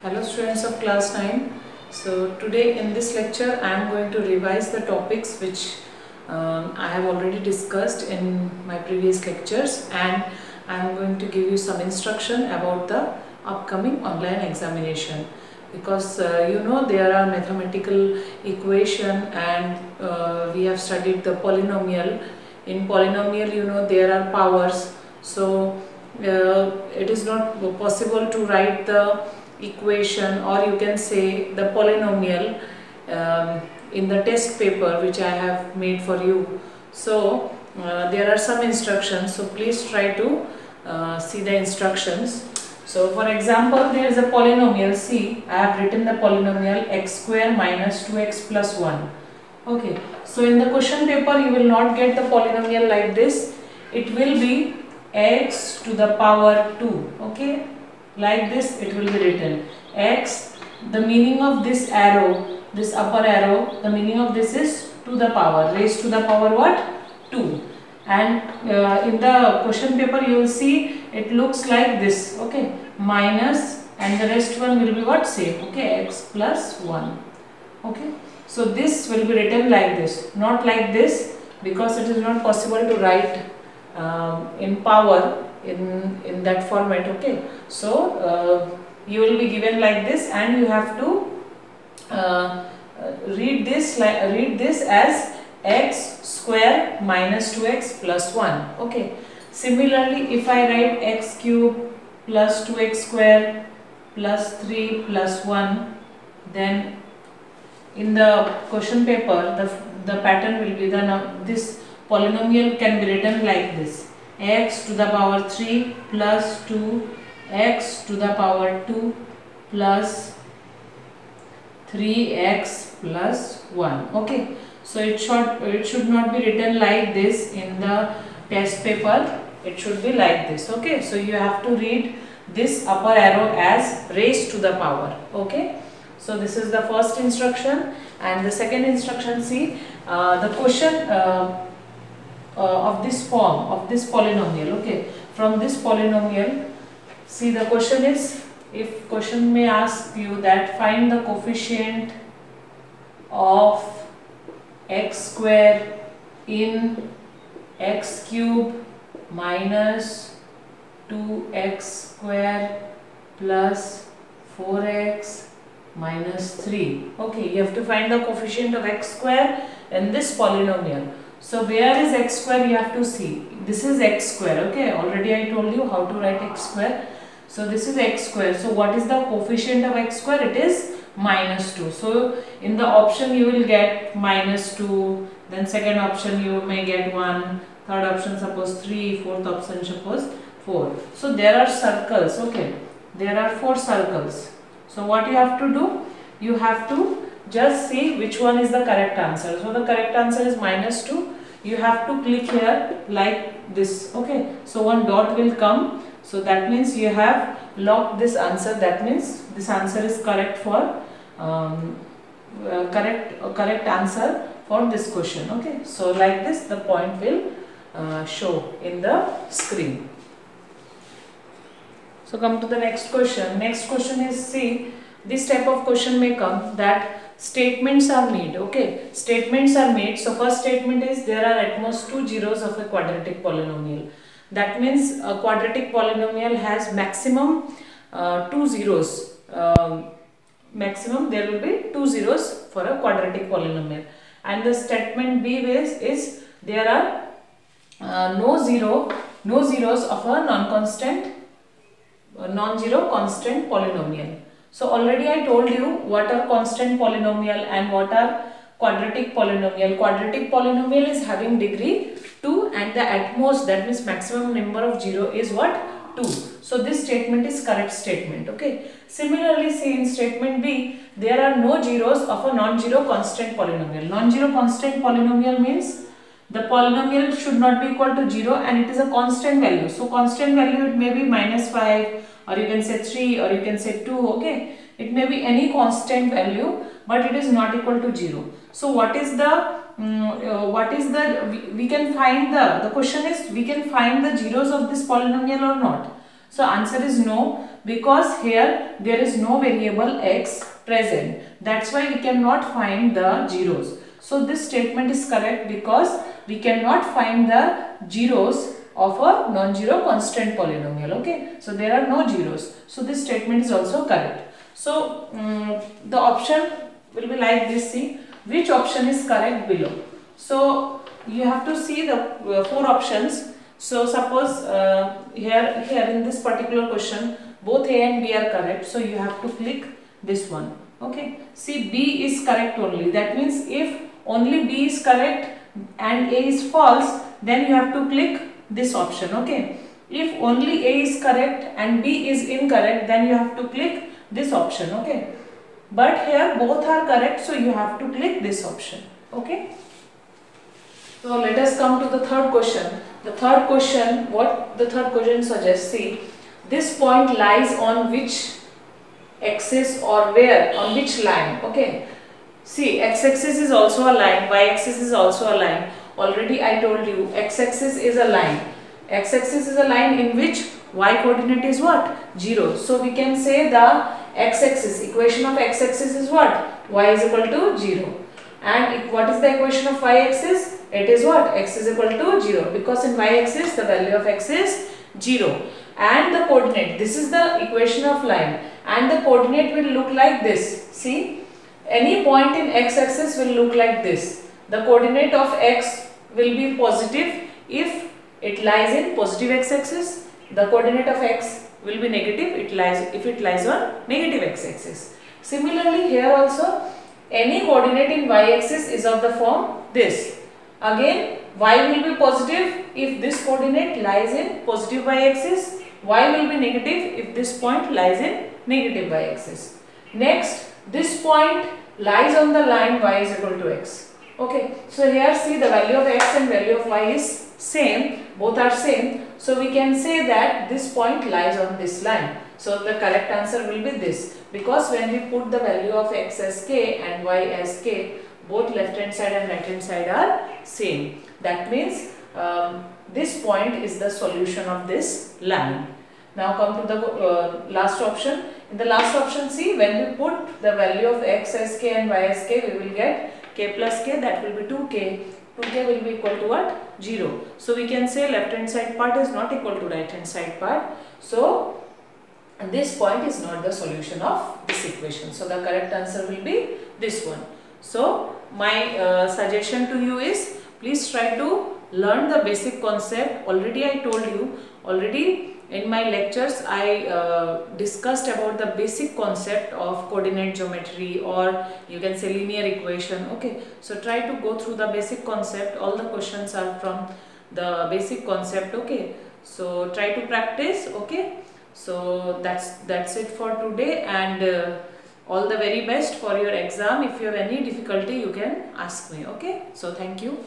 Hello students of class 9. So today in this lecture I am going to revise the topics which I have already discussed in my previous lectures, and I am going to give you some instruction about the upcoming online examination, because there are mathematical equation and we have studied the polynomial. In polynomial there are powers, so it is not possible to write the equation, or you can say the polynomial, in the test paper which I have made for you. So there are some instructions, so please try to see the instructions. So for example, there is a polynomial. See, I have written the polynomial x square minus 2x plus 1. Okay, so in the question paper you will not get the polynomial like this. It will be x to the power 2. Okay, like this it will be written. X, the meaning of this arrow, this upper arrow, the meaning of this is to the power, raised to the power what? 2. And in the question paper you will see it looks like this. Okay, minus, and the rest one will be what? Same. Okay, x plus 1. Okay, so this will be written like this, not like this, because it is not possible to write in power in that format. Okay, so you will be given like this, and you have to read this as x square minus 2x plus 1. Okay, similarly if I write x cube plus 2x square plus 3 plus 1, then in the question paper the pattern will be this polynomial can be written like this: x to the power 3 plus 2, x to the power 2 plus 3x plus 1. Okay, so it should not be written like this in the test paper. It should be like this. Okay, so you have to read this upper arrow as raised to the power. Okay, so this is the first instruction. And the second instruction, see, the question of this form, of this polynomial. Okay, from this polynomial, see, the question is, if question may ask you that find the coefficient of x square in x cube minus 2x square plus 4x minus 3. Okay, you have to find the coefficient of x square in this polynomial. So where is x square? You have to see. This is x square. Okay, already I told you how to write x square. So this is x square. So what is the coefficient of x square? It is minus 2. So in the option you will get minus 2. Then second option you may get 1. Third option suppose 3. Fourth option suppose 4. So there are circles. Okay, there are 4 circles. So what you have to do? You have to just see which one is the correct answer. So the correct answer is minus 2. You have to click here like this. Okay, so one dot will come. So that means you have locked this answer. That means this answer is correct for correct answer for this question. Okay, so like this the point will show in the screen. So come to the next question. Next question is, see, this type of question may come that statements are made. Okay, statements are made. So first statement is there are at most 2 zeros of a quadratic polynomial. That means a quadratic polynomial has maximum 2 zeros. Maximum there will be 2 zeros for a quadratic polynomial. And the statement B is there are no zeros of a non-zero constant polynomial. So already I told you what are constant polynomial and what are quadratic polynomial. Quadratic polynomial is having degree 2 and the at most, that means maximum number of 0 is what? 2. So this statement is correct statement. Okay. Similarly, see, in statement B, there are no zeros of a non-zero constant polynomial. Non-zero constant polynomial means the polynomial should not be equal to 0 and it is a constant value. So constant value, it may be minus 5, or you can say 3, or you can say 2. Okay, it may be any constant value, but it is not equal to 0. So what is the we can find the question is, we can find the zeros of this polynomial or not? So answer is no, Because here there is no variable x present. That's why we cannot find the zeros. So this statement is correct because we cannot find the zeros of a non-zero constant polynomial. Okay, so there are no zeros. So this statement is also correct. So the option will be like this. See which option is correct below. So you have to see the four options. So suppose here in this particular question both A and B are correct. So you have to click this one. Okay. See, B is correct only. That means if only B is correct and A is false, then you have to click this option. Okay. If only A is correct and B is incorrect, then you have to click this option. Okay. But here both are correct, so you have to click this option. Okay. So let us come to the third question. The third question, what the third question suggests, see, this point lies on which axis or where, on which line. Okay. See, x-axis is also a line, y-axis is also a line. Already I told you, x-axis is a line. X-axis is a line in which y coordinate is what? 0. So we can say the x-axis, equation of x-axis is what? Y is equal to 0. And what is the equation of y-axis? It is what? X is equal to 0. Because in y-axis the value of x is 0. And the coordinate, this is the equation of line. And the coordinate will look like this. See, any point in x-axis will look like this. The coordinate of x will be positive if it lies in positive x-axis. The coordinate of x will be negative if it lies on negative x-axis. Similarly, here also any coordinate in y-axis is of the form this. Again, y will be positive if this coordinate lies in positive y-axis. Y will be negative if this point lies in negative y-axis. Next, this point lies on the line y is equal to x. Okay, so here see the value of x and value of y is same, both are same. So we can say that this point lies on this line. So the correct answer will be this, because when we put the value of x as k and y as k, both left hand side and right hand side are same. That means this point is the solution of this line. Now come to the last option. In the last option, see, when we put the value of x as k and y as k, we will get k plus k, that will be 2k. 2k will be equal to what? 0. So we can say left hand side part is not equal to right hand side part. So this point is not the solution of this equation. So the correct answer will be this one. So my suggestion to you is, please try to learn the basic concept. Already I told you, already in my lectures I discussed about the basic concept of coordinate geometry, or you can say linear equation. Okay, so try to go through the basic concept. All the questions are from the basic concept. Okay, so try to practice. Okay, so that's it for today, and all the very best for your exam. If you have any difficulty, you can ask me. Okay, so thank you.